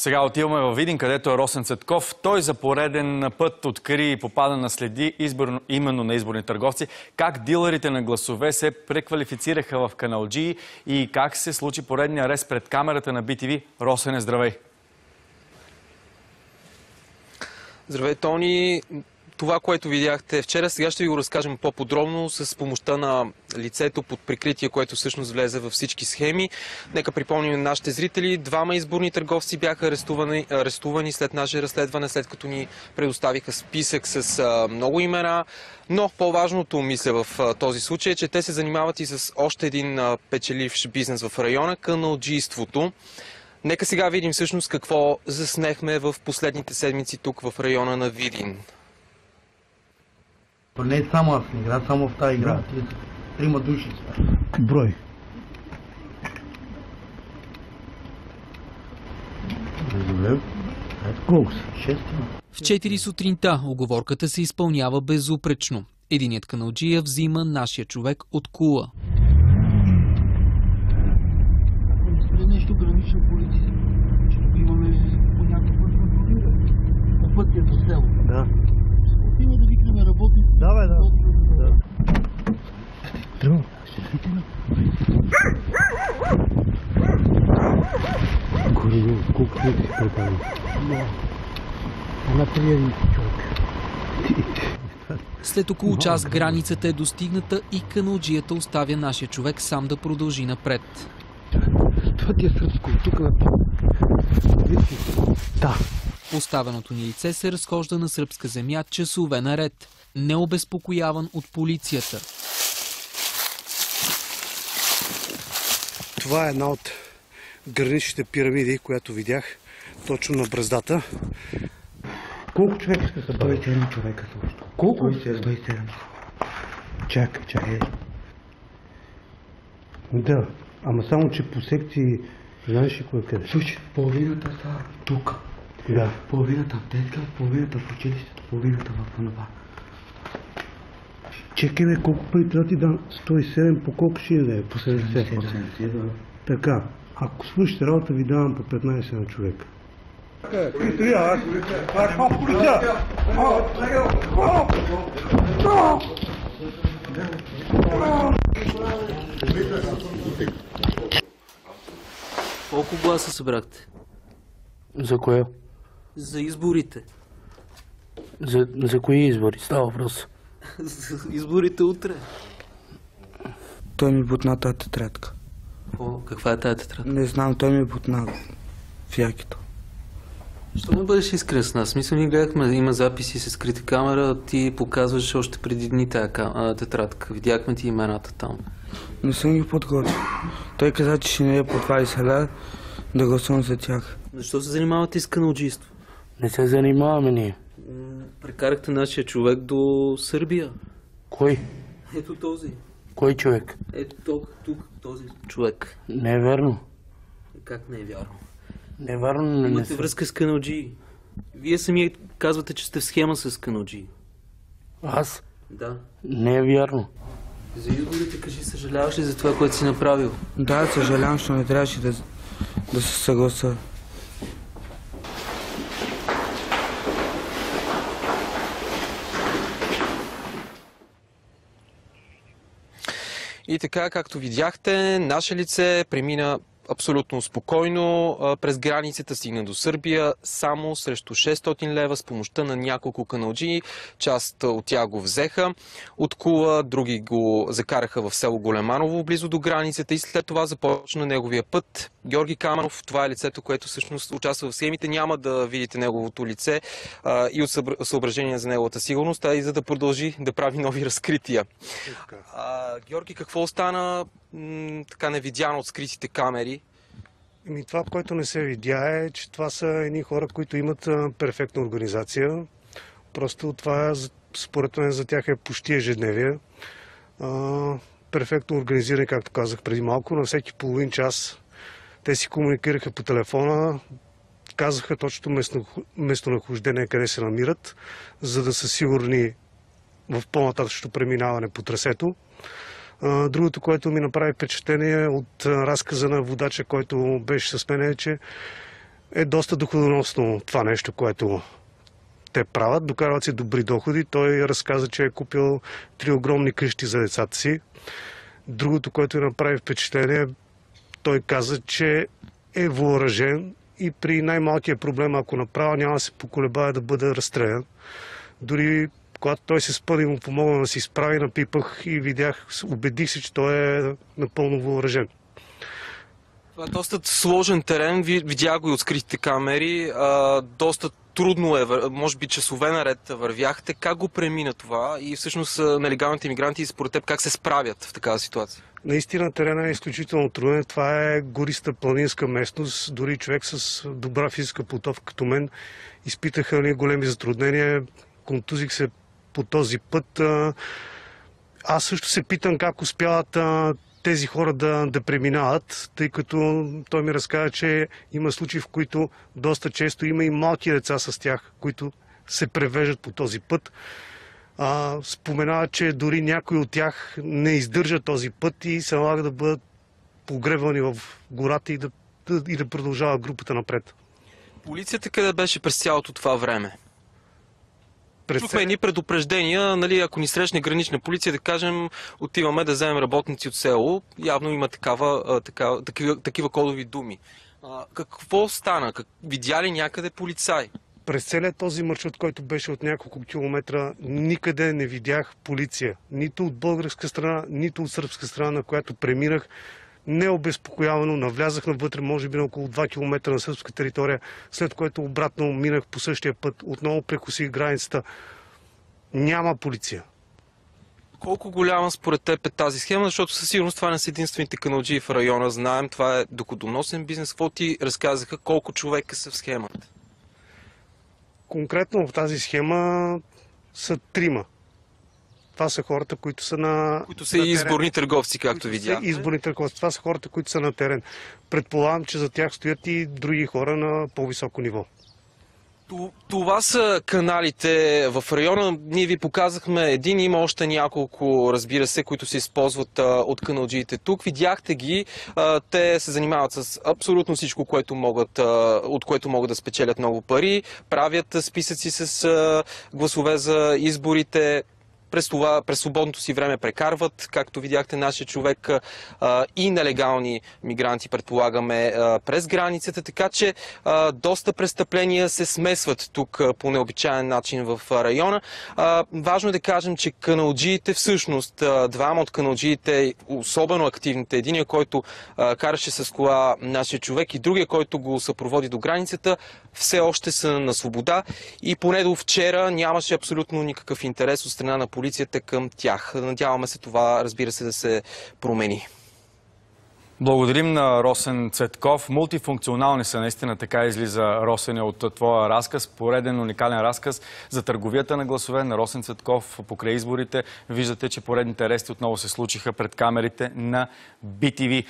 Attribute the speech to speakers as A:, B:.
A: Сега отиваме във Видин, където е Росен Цветков. Той за пореден път откри и попада на следи именно на изборни търговци. Как дилърите на гласове се преквалифицираха в каналджии и как се случи поредния арест пред камерата на BTV. Росене, здравей!
B: Здравей, Тони! Това, което видяхте вчера, сега ще ви го разкажем по-подробно с помощта на лицето под прикритие, което всъщност влезе във всички схеми. Нека припомним на нашите зрители. 2 изборни търговци бяха арестувани след наше разследване, след като ни предоставиха списък с много имена. Но по-важното, мисля, в този случай е, че те се занимават и с още един печеливш бизнес в района – каналджийството. Нека сега видим всъщност какво заснехме в последните седмици тук в района на Видин.
C: Не е само аз не игра, само в тази игра. Трима души. Брой. Колко са? 6.
D: В 4 сутринта уговорката се изпълнява безупречно. Единият каналджия взима нашия човек от кула.
C: Нещо гранична полиция. Че имаме по някакъв път контролиране. По пътя до село. Да. Има да викнем работници. Да, бе, да. Тръгвам. Ще викаме. Горе, колко човек си прекарал? Една 3000 човек.
D: След около час границата е достигната и каналджията оставя нашия човек сам да продължи напред.
C: Това ти е сръбско. Тук на да.
D: Поставеното ни лице се разхожда на сръбска земя часове наред, необезпокояван от полицията.
E: Това е една от граничните пирамиди, която видях точно на браздата.
C: Колко човека ще са? 27 човека също. Колко? 27. Чакай. Да, ама само, че по секции, знаеш ли кое къде? Слушай, половината са тук. Да. Половината в детка, половината в училището, половината в онова. Чекай, бе, колко пари трябва ти дам? 107 по колко ще да е? По 70. Да. Така, ако свършите работа, ви давам по 15 на човека.
D: Колко гласа събрахте?
F: За кое?
D: За изборите.
F: За кои избори става въпрос?
D: За изборите утре.
G: Той ми бутна тази тетрадка.
D: Каква е тази тетрадка?
G: Не знам, той ми бутна в якито.
D: Що не бъдеш искрен с нас? Мисля, ние гледахме, има записи с скрита камера, ти показваш още преди дни тази тетрадка. Видяхме ти имената там.
G: Не съм ги подготвил. Той каза, че ще не е по 20 лева да гласувам за тях.
D: Защо се занимавате с каналджийство?
F: Не се занимаваме ние.
D: Прекарахте нашия човек до Сърбия.
F: Кой?
D: Ето този.
F: Кой човек?
D: Ето тук, този човек.
F: Не е верно.
D: Как не е вярно?
F: Не е вярно.
D: Имате връзка с каналджии. Вие самия казвате, че сте в схема с каналджии.
F: Аз?
D: Да.
F: Не е вярно.
D: За изборите кажи, съжаляваш ли за това, което си направил?
G: Да, съжалявам, защото не трябваше да се съгласа.
B: И така, както видяхте, наше лице премина абсолютно спокойно през границата, стигна до Сърбия само срещу 600 лева с помощта на няколко каналджии. Част от тях го взеха от кула, други го закараха в село Големаново, близо до границата, и след това започна неговия път. Георги Каменов, това е лицето, което всъщност участва в схемите. Няма да видите неговото лице и от съображение за неговата сигурност, а и за да продължи да прави нови разкрития. Георги, какво остана така невидяно от скритите камери?
E: Това, което не се видя, е, че това са едни хора, които имат перфектна организация. Просто това, според мен, за тях е почти ежедневие. Перфектно организирани, както казах преди малко, на всеки половин час те си комуникираха по телефона, казаха точно местонахождение, къде се намират, за да са сигурни в по-нататъчното преминаване по трасето. Другото, което ми направи впечатление от разказа на водача, който беше с мен, е, че е доста доходоносно това нещо, което те правят. Докарват си добри доходи. Той разказа, че е купил 3 огромни къщи за децата си. Другото, което направи впечатление, той каза, че е въоръжен и при най-малкия проблем, ако направя, няма да се поколебае да бъде разстрелян. Дори когато той се спъна и му помогна да се изправи, напипах и убедих се, че той е напълно въоръжен.
B: Това е доста сложен терен, видях го и от скритите камери, доста трудно е, може би часове наред вървяхте. Как го премина това и всъщност нелегалните имигранти според теб как се справят в такава ситуация?
E: Наистина терена е изключително труден. Това е гориста планинска местност. Дори човек с добра физическа подготовка като мен изпитаха големи затруднения. Контузих се по този път. Аз също се питам как успяват тези хора да преминават, тъй като той ми разказа, че има случаи, в които доста често има и малки деца с тях, които се превеждат по този път. Споменава, че дори някои от тях не издържат този път и се налага да бъдат погребвани в гората и да продължава групата напред.
B: Полицията къде беше през цялото това време? Чухме едни предупреждения, нали, ако ни срещне гранична полиция, да кажем, отиваме да вземем работници от село. Явно има такива кодови думи. Какво стана? Видя ли някъде полицай?
E: През целият този маршрут, който беше от няколко километра, никъде не видях полиция. Нито от българска страна, нито от сръбска страна, на която преминах. Необезпокоявано навлязах навътре, може би на около 2 км на сръбска територия, след което обратно минах по същия път, отново прекусих границата. Няма полиция.
B: Колко голяма според теб е тази схема, защото със сигурност това не са единствените каналджии в района, знаем, това е доходоносен бизнес. Какво ти разказаха, колко човека са в схемата?
E: Конкретно в тази схема са 3. Това са хората, които са на
B: изборни търговци, както видях.
E: Изборни търговци. Това са хората, които са на терен. Предполагам, че за тях стоят и други хора на по-високо ниво.
B: Това са каналите в района. Ние ви показахме един, има още няколко, разбира се, които се използват от каналджиите тук. Видяхте ги. Те се занимават с абсолютно всичко, от което могат да спечелят много пари. Правят списъци с гласове за изборите. През свободното си време прекарват, както видяхте нашия човек, и нелегални мигранти, предполагаме, през границата, така че доста престъпления се смесват тук по необичаен начин в района. Важно е да кажем, че каналджиите, всъщност двама от каналджиите, особено активните, единия, който караше с кола нашия човек и другия, който го съпроводи до границата, все още са на свобода и поне до вчера нямаше абсолютно никакъв интерес от страна на полицията към тях. Надяваме се това, разбира се, да се промени.
A: Благодарим на Росен Цветков. Мултифункционални са наистина, така излиза, Росене, от твоя разказ. Пореден уникален разказ за търговията на гласове на Росен Цветков покрай изборите. Виждате, че поредните арести отново се случиха пред камерите на BTV.